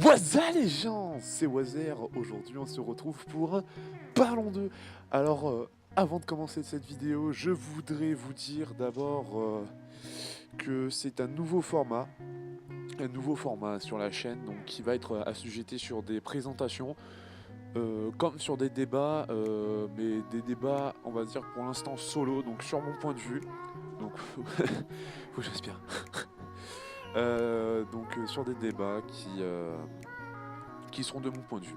Waza les gens, c'est Wazer. Aujourd'hui on se retrouve pour Parlons d'eux. Alors avant de commencer cette vidéo, je voudrais vous dire d'abord que c'est un nouveau format sur la chaîne, donc qui va être assujetti sur des présentations comme sur des débats, mais des débats on va dire pour l'instant solo, donc sur mon point de vue. Donc faut que j'aspire. Sur des débats qui seront de mon point de vue.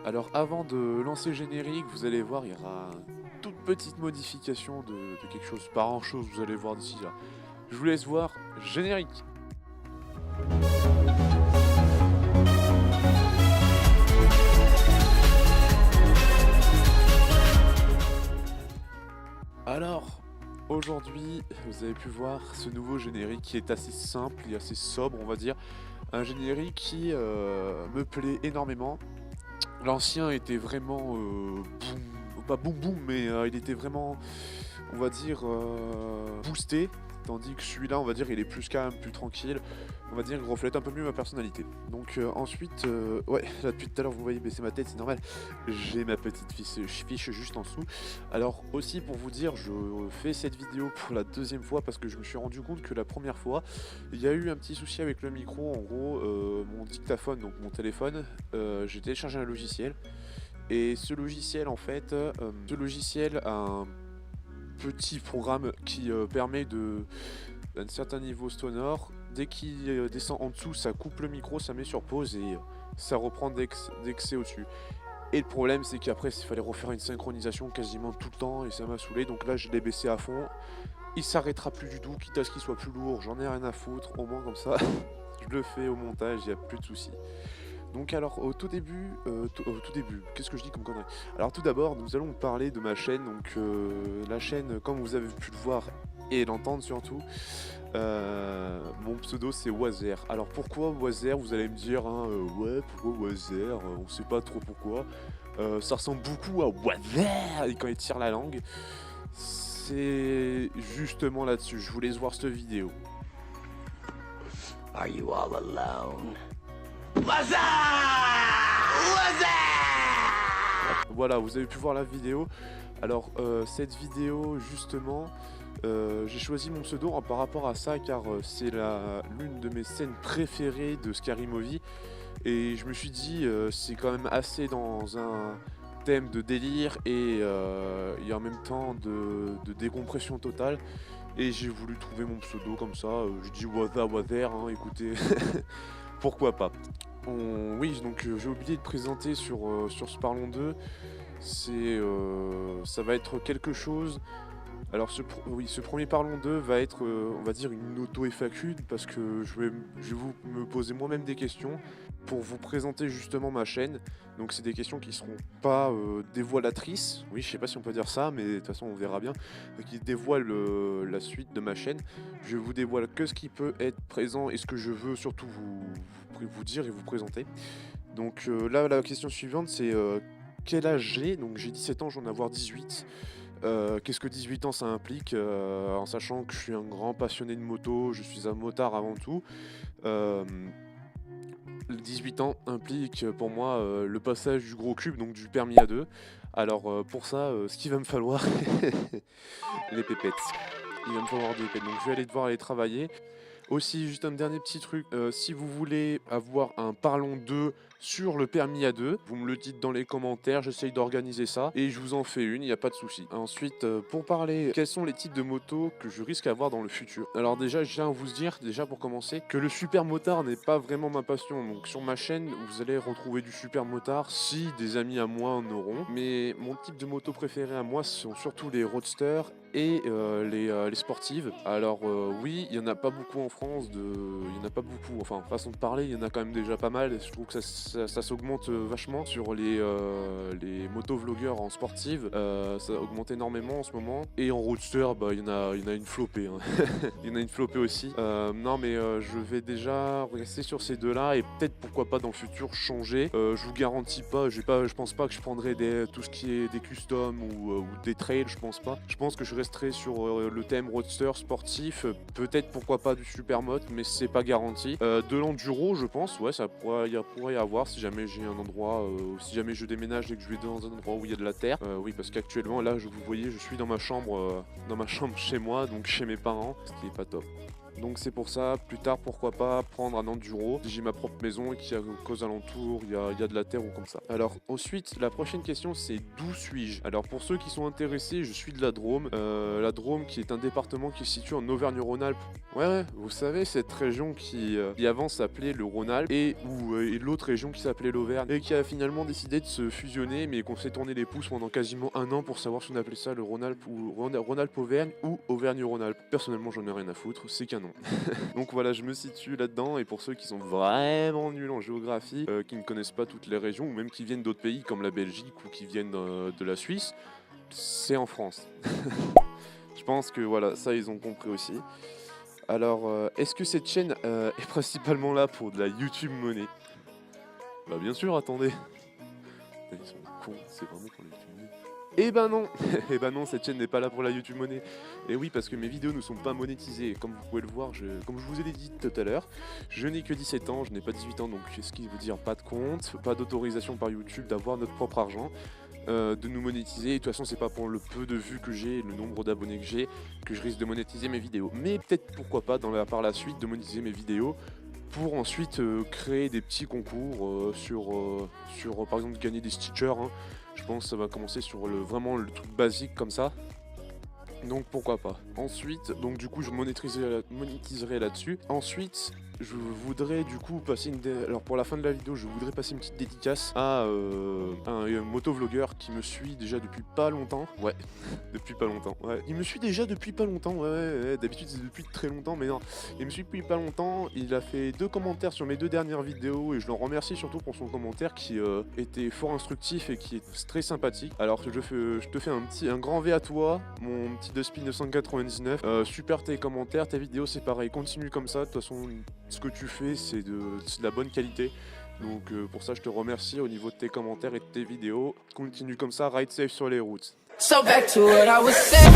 Alors avant de lancer le générique, vous allez voir, il y aura une toute petite modification de quelque chose, pas grand chose, vous allez voir d'ici là. Je vous laisse voir, générique. Alors, aujourd'hui, vous avez pu voir ce nouveau générique qui est assez simple et assez sobre, on va dire. Un générique qui me plaît énormément. L'ancien était vraiment boum, pas boum boum, mais il était vraiment, on va dire, boosté. Tandis que celui-là, on va dire, il est plus calme, plus tranquille. On va dire, il reflète un peu mieux ma personnalité. Donc ensuite, ouais, là depuis tout à l'heure, vous voyez baisser ma tête, c'est normal. J'ai ma petite fiche juste en dessous. Alors aussi, pour vous dire, je fais cette vidéo pour la deuxième fois parce que je me suis rendu compte que la première fois, il y a eu un petit souci avec le micro. En gros, mon dictaphone, donc mon téléphone, j'ai téléchargé un logiciel. Et ce logiciel, en fait, ce logiciel a un petit programme qui permet d'un certain niveau sonore. Dès qu'il descend en dessous, ça coupe le micro, ça met sur pause et ça reprend dès que c'est au-dessus. Et le problème, c'est qu'après, il fallait refaire une synchronisation quasiment tout le temps et ça m'a saoulé. Donc là, je l'ai baissé à fond. Il s'arrêtera plus du tout, quitte à ce qu'il soit plus lourd. J'en ai rien à foutre, au moins comme ça. Je le fais au montage, il n'y a plus de soucis. Donc alors au tout début, qu'est-ce que je dis comme connerie? Alors tout d'abord, nous allons parler de ma chaîne. Donc la chaîne, comme vous avez pu le voir et l'entendre surtout, mon pseudo c'est Wazer. Alors pourquoi Wazer? Vous allez me dire, hein, ouais, pourquoi Wazer? On sait pas trop pourquoi. Ça ressemble beaucoup à Wazer et quand il tire la langue. C'est justement là-dessus. Je vous laisse voir cette vidéo. Are you all alone? Voilà, vous avez pu voir la vidéo. Alors cette vidéo justement, j'ai choisi mon pseudo par rapport à ça car c'est l'une de mes scènes préférées de Scary Movie. Et je me suis dit c'est quand même assez dans un thème de délire et en même temps de décompression totale. Et j'ai voulu trouver mon pseudo comme ça, je dis Wazer, hein, écoutez, pourquoi pas. Oui, donc j'ai oublié de présenter sur ce Parlons d'eux. Ça va être quelque chose. Alors ce premier Parlons d'eux va être, on va dire, une auto-FAQ parce que je vais me poser moi-même des questions pour vous présenter justement ma chaîne. Donc c'est des questions qui seront pas dévoilatrices, oui je sais pas si on peut dire ça, mais de toute façon on verra bien, qui dévoilent la suite de ma chaîne. Je vous dévoile que ce qui peut être présent et ce que je veux surtout vous dire et vous présenter. Donc là la question suivante c'est quel âge j'ai? Donc j'ai 17 ans, j'en ai avoir 18. Qu'est-ce que 18 ans ça implique, en sachant que je suis un grand passionné de moto, je suis un motard avant tout. 18 ans implique pour moi le passage du gros cube, donc du permis A2. Alors pour ça, ce qu'il va me falloir, les pépettes. Il va me falloir des pépettes, donc je vais aller devoir aller travailler. Aussi, juste un dernier petit truc, si vous voulez avoir un Parlons d'eux sur le permis A2, vous me le dites dans les commentaires, j'essaye d'organiser ça et je vous en fais une, il n'y a pas de souci. Ensuite, pour parler, quels sont les types de motos que je risque d'avoir dans le futur? Alors déjà, je tiens à vous dire, déjà pour commencer, que le super motard n'est pas vraiment ma passion. Donc sur ma chaîne, vous allez retrouver du super motard si des amis à moi en auront. Mais mon type de moto préféré à moi sont surtout les roadsters et les sportives. Alors oui, il n'y en a pas beaucoup en France, il y en a pas beaucoup, enfin façon de parler, il y en a quand même déjà pas mal et je trouve que ça s'augmente vachement sur les motovlogueurs en sportive, ça augmente énormément en ce moment. Et en roadster, bah il y en a une flopée, hein. Il y en a une flopée aussi. Non mais je vais déjà rester sur ces deux-là et peut-être pourquoi pas dans le futur changer. Je vous garantis pas, je pense pas que je prendrai tout ce qui est des customs ou des trails, je pense pas. Je pense que je resterai sur le thème roadster sportif, peut-être pourquoi pas du supermoto, mais c'est pas garanti. De l'enduro, je pense, ouais, ça pourrait y avoir si jamais j'ai un endroit, si jamais je déménage et que je vais dans un endroit où il y a de la terre. Oui, parce qu'actuellement, là, vous voyez, je suis dans ma chambre chez moi, donc chez mes parents, ce qui est pas top. Donc c'est pour ça, plus tard, pourquoi pas prendre un enduro, si j'ai ma propre maison et qu'il y a qu'aux alentours, il y a de la terre ou comme ça. Alors ensuite, la prochaine question c'est d'où suis-je? Alors pour ceux qui sont intéressés, je suis de la Drôme. La Drôme qui est un département qui se situe en Auvergne-Rhône-Alpes. Ouais, vous savez, cette région qui avant s'appelait le Rhône-Alpes et l'autre région qui s'appelait l'Auvergne et qui a finalement décidé de se fusionner, mais qu'on s'est tourné les pouces pendant quasiment un an pour savoir si on appelait ça le Rhône-Alpes ou Rhône-Alpes-Auvergne ou Auvergne-Rhône-Alpes. Personnellement, j'en ai rien à foutre, c'est canon. Donc voilà, je me situe là-dedans et pour ceux qui sont vraiment nuls en géographie, qui ne connaissent pas toutes les régions ou même qui viennent d'autres pays comme la Belgique ou qui viennent de la Suisse, c'est en France. Je pense que voilà, ça ils ont compris aussi. Alors, est-ce que cette chaîne est principalement là pour de la YouTube money? Bah bien sûr, attendez. Ils sont cons, c'est vraiment pour la YouTube money. Eh ben non, eh ben non, cette chaîne n'est pas là pour la YouTube money. Et oui, parce que mes vidéos ne sont pas monétisées. Comme vous pouvez le voir, comme je vous ai dit tout à l'heure, je n'ai que 17 ans, je n'ai pas 18 ans, donc ce qui veut dire pas de compte, pas d'autorisation par YouTube d'avoir notre propre argent. De nous monétiser, et de toute façon c'est pas pour le peu de vues que j'ai, le nombre d'abonnés que j'ai, que je risque de monétiser mes vidéos. Mais peut-être pourquoi pas par la suite de monétiser mes vidéos pour ensuite créer des petits concours sur par exemple gagner des stickers. Hein. Je pense que ça va commencer sur vraiment le truc basique comme ça. Donc pourquoi pas. Ensuite, donc du coup je monétiserai là-dessus. Ensuite, je voudrais du coup passer alors pour la fin de la vidéo, je voudrais passer une petite dédicace à un motovlogueur qui me suit déjà depuis pas longtemps. Ouais, depuis pas longtemps. Ouais, il me suit déjà depuis pas longtemps. Ouais. D'habitude c'est depuis très longtemps, mais non, il me suit depuis pas longtemps. Il a fait 2 commentaires sur mes 2 dernières vidéos et je l'en remercie surtout pour son commentaire qui était fort instructif et qui est très sympathique. Alors je te fais un grand V à toi, mon petit Dusty 999. Super tes commentaires, tes vidéos c'est pareil, continue comme ça. De toute façon, ce que tu fais c'est de la bonne qualité. Donc pour ça je te remercie au niveau de tes commentaires et de tes vidéos. Continue comme ça, ride safe sur les routes. So back to what I was saying.